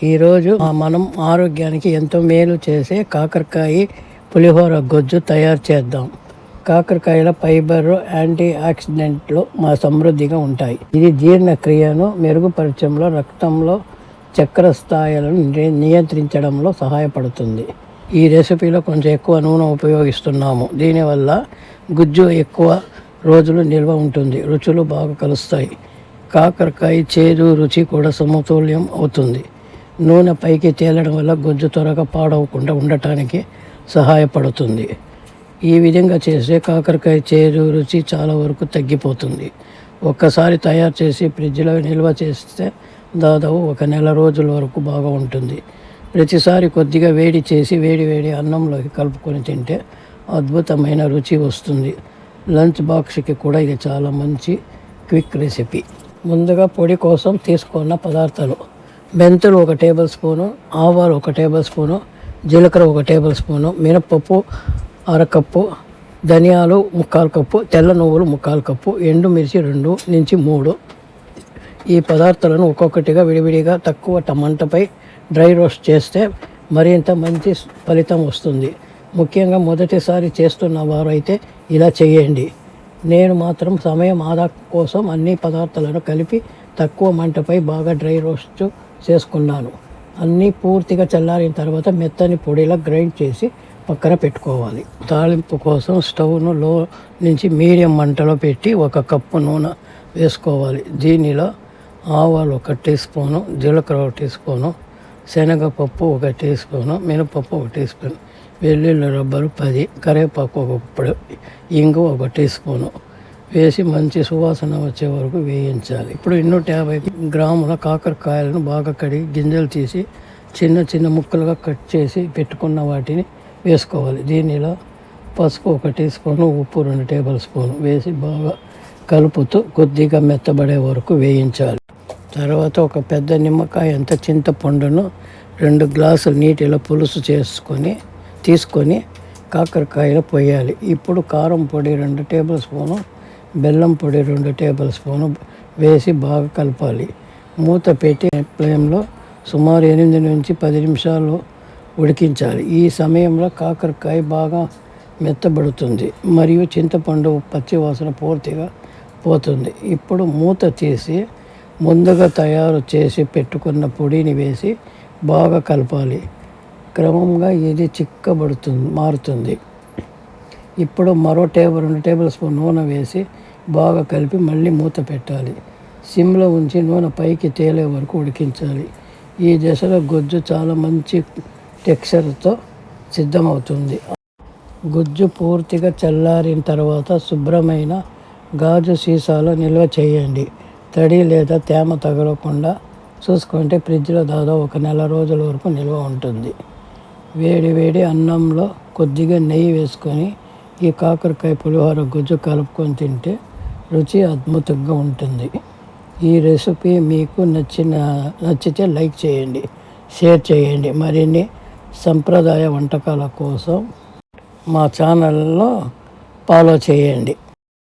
ఈరోజు మనం ఆరోగ్యానికి ఎంతో మేలు చేసే కాకరకాయ పులిహోర గొజ్జు తయారు చేద్దాం. కాకరకాయల ఫైబర్, యాంటీ ఆక్సిడెంట్లు సమృద్ధిగా ఉంటాయి. ఇది జీర్ణక్రియను మెరుగుపరచడంలో, రక్తంలో చక్కెర స్థాయిలను నియంత్రించడంలో సహాయపడుతుంది. ఈ రెసిపీలో కొంచెం ఎక్కువ నూనె ఉపయోగిస్తున్నాము. దీనివల్ల గుజ్జు ఎక్కువ రోజులు నిల్వ ఉంటుంది, రుచులు బాగా కలుస్తాయి. కాకరకాయ చేదు రుచి కూడా సమతుల్యం అవుతుంది. నూనె పైకి తేలడం వల్ల గుజ్జు త్వరగా పాడవకుండా ఉండటానికి సహాయపడుతుంది. ఈ విధంగా చేస్తే కాకరకాయ చేదు రుచి చాలా వరకు తగ్గిపోతుంది. ఒక్కసారి తయారు చేసి ఫ్రిడ్జ్లో నిల్వ చేస్తే దాదాపు 1 నెల రోజుల వరకు బాగా ఉంటుంది. ప్రతిసారి కొద్దిగా వేడి చేసి వేడి అన్నంలోకి కలుపుకొని తింటే అద్భుతమైన రుచి వస్తుంది. లంచ్ బాక్స్కి కూడా ఇది చాలా మంచి క్విక్ రెసిపీ. ముందుగా పొడి కోసం తీసుకున్న పదార్థాలు: మెంతులు 1 టేబుల్ స్పూను, ఆవాలు 1 టేబుల్ స్పూను, జీలకర్ర 1 టేబుల్ స్పూను, మినపప్పు 1/2 కప్పు, ధనియాలు 3/4 కప్పు, తెల్ల నువ్వులు 3/4 కప్పు, ఎండుమిర్చి 2 నుంచి 3. ఈ పదార్థాలను ఒక్కొక్కటిగా విడివిడిగా తక్కువ మంటపై డ్రై రోస్ట్ చేస్తే మరింత మంచి ఫలితం వస్తుంది. ముఖ్యంగా మొదటిసారి చేస్తున్న వారు అయితే ఇలా చేయండి. నేను మాత్రం సమయం ఆదా కోసం అన్ని పదార్థాలను కలిపి తక్కువ మంటపై బాగా డ్రై రోస్ట్ చేసుకున్నాను. అన్నీ పూర్తిగా చల్లారిన తర్వాత మెత్తని పొడిలా గ్రైండ్ చేసి పక్కన పెట్టుకోవాలి. తాలింపు కోసం స్టవ్ను లో నుంచి మీడియం మంటలో పెట్టి 1 కప్పు నూనె వేసుకోవాలి. దీనిలో ఆవాలు 1 టీ స్పూను, జీలకర్ర 1 టీ స్పూను, శనగపప్పు 1 టీ స్పూను, మినపప్పు 1 టీ స్పూను, వెల్లుల్లి రబ్బలు 10, కరివేపాకు 1 గుప్పెడు, ఇంగు 1 టీ స్పూను వేసి మంచి సువాసన వచ్చే వరకు వేయించాలి. ఇప్పుడు 250 గ్రాముల కాకరకాయలను బాగా కడిగి గింజలు తీసి చిన్న ముక్కలుగా కట్ చేసి పెట్టుకున్న వాటిని వేసుకోవాలి. దీనిలో పసుపు 1 టీ స్పూను, ఉప్పు 2 టేబుల్ స్పూను వేసి బాగా కలుపుతూ కొద్దిగా మెత్తబడే వరకు వేయించాలి. తర్వాత ఒక పెద్ద నిమ్మకాయ అంత చింతపండును 2 గ్లాసుల నీటిలో పులుసు తీసుకొని కాకరకాయలు పోయాలి. ఇప్పుడు కారం పొడి 2 టేబుల్ స్పూను, బెల్లం పొడి 2 టేబుల్ స్పూను వేసి బాగా కలపాలి. మూత పెట్టి ఫ్లేమ్లో సుమారు 8 నుంచి 10 నిమిషాలు ఉడికించాలి. ఈ సమయంలో కాకరకాయ బాగా మెత్తబడుతుంది మరియు చింతపండు పచ్చి వాసన పూర్తిగా పోతుంది. ఇప్పుడు మూత తీసి ముందుగా తయారు చేసి పెట్టుకున్న పొడిని వేసి బాగా కలపాలి. క్రమంగా ఇది మారుతుంది. ఇప్పుడు మరో 2 టేబుల్ స్పూన్ నూనె వేసి బాగా కలిపి మళ్ళీ మూత పెట్టాలి. సిమ్లో ఉంచి నూనె పైకి తేలే వరకు ఉడికించాలి. ఈ దశలో గుజ్జు చాలా మంచి టెక్స్చర్తో సిద్ధమవుతుంది. గుజ్జు పూర్తిగా చల్లారిన తర్వాత శుభ్రమైన గాజు సీసాలో నిల్వ చేయండి. తడి లేదా తేమ తగలకుండా చూసుకుంటే ఫ్రిడ్జ్లో దాదాపు 1 నెల రోజుల వరకు నిల్వ ఉంటుంది. వేడి అన్నంలో కొద్దిగా నెయ్యి వేసుకొని ఈ కాకరకాయ పులిహోర గుజ్జు కలుపుకొని తింటే రుచి అద్భుతంగా ఉంటుంది. ఈ రెసిపీ మీకు నచ్చితే లైక్ చేయండి, షేర్ చేయండి. మరిన్ని సంప్రదాయ వంటకాల కోసం మా ఛానల్లో ఫాలో చేయండి.